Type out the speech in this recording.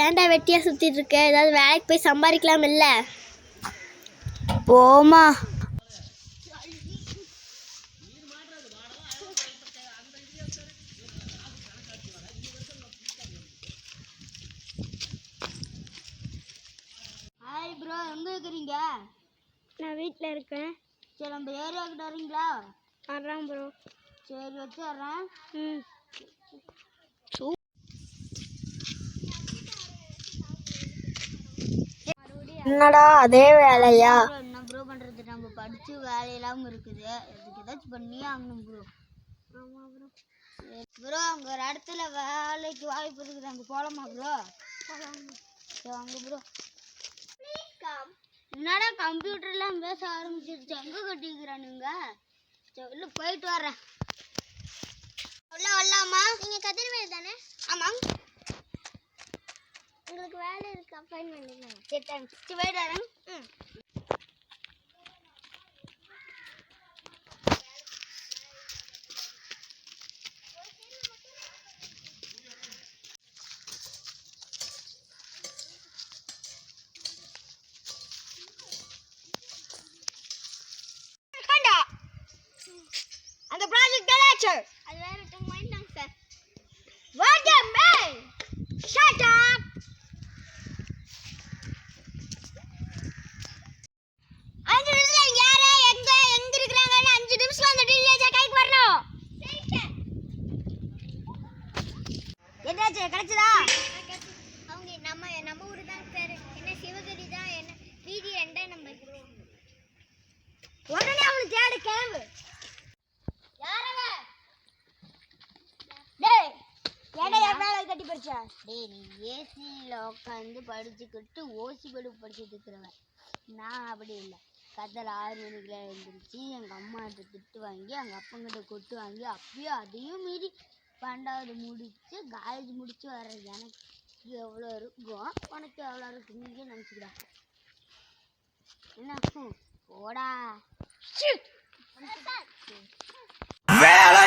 ஏன்டா வெட்டியாக சுற்றிட்டு இருக்க? ஏதாவது வேலைக்கு போய் சம்பாதிக்கலாம் இல்ல? போமா. ஹாய் ப்ரோ, எங்கே இருக்கிறீங்க? நான் வீட்டில் இருக்கேன். சரி, நம்ம ஏரியாவுக்கு வரீங்களா? வர்றேன் ப்ரோ. சரி, வச்சுட்றேன். என்னடா அதே வேலையா? என்ன ப்ரோ பண்ணுறது, நம்ம படித்து வேலையெல்லாம் இருக்குது, அதுக்கு ஏதாச்சும் பண்ணியே ஆகணும் ப்ரோ. ஆமாம் ப்ரோ. ப்ரோ, அங்கே ஒரு இடத்துல வேலைக்கு வாய்ப்பு இருக்குது, அங்கே போகலாமா ப்ரோ? வாங்க ப்ரோ. என்னடா கம்ப்யூட்டர்லாம் பேச ஆரம்பிச்சிருச்சு, எங்கே கட்டிக்கிறானுங்க? இல்லை, போயிட்டு வரேன். வரலாமா? நீங்கள் கதிர்வேல் தானே? ஆமாம். உங்களுக்கு வேலை இருக்கு, அப்பாயின்மெண்ட் இல்லை? சரி, தேங்க்ஸ். போயிட்டு வரேன். அந்த ப்ராஜெக்ட் என்னாச்சு? அது வேற ஒருத்தவங்க வாங்கிட்டாங்க sir. What the man? Shut up! அஞ்சு நிமிஷம் யாரே எங்க இருக்கிறாங்கன்னு 5 நிமிஷம் அந்த டீலேஜா கைக்கு வரணும். என்னாச்சு, கிடைச்சதா? அவங்க நம்ம ஊரு தான் சார். என்ன சிவகிரி தான், என்ன வீதி 2 நம்பர். உடனே அவனை தேடு, கிளம்பு. யாரவ? டேய், ஏடா வேலை கட்டி படிச்சா? டேய், நீ ஏசியில் உட்காந்து படிச்சுக்கிட்டு ஓசி படுப்பு படிச்சுட்டு இருக்கிறவன். நான் அப்படி இல்லை. கதல் 6 மணிக்கெல்லாம் எழுந்திரிச்சு எங்கள் அம்மாட்ட திட்டு வாங்கி எங்கள் அப்பங்கிட்ட கொட்டு வாங்கி அப்பயும் அதையும் மீறி 12வது முடிச்சு காலேஜ் முடிச்சு வர்ற எனக்கு எவ்வளோ இருக்கும், உனக்கு எவ்வளோ இருக்கு, நீங்க நினச்சிக்கிறா என்ன? போடா. வேலை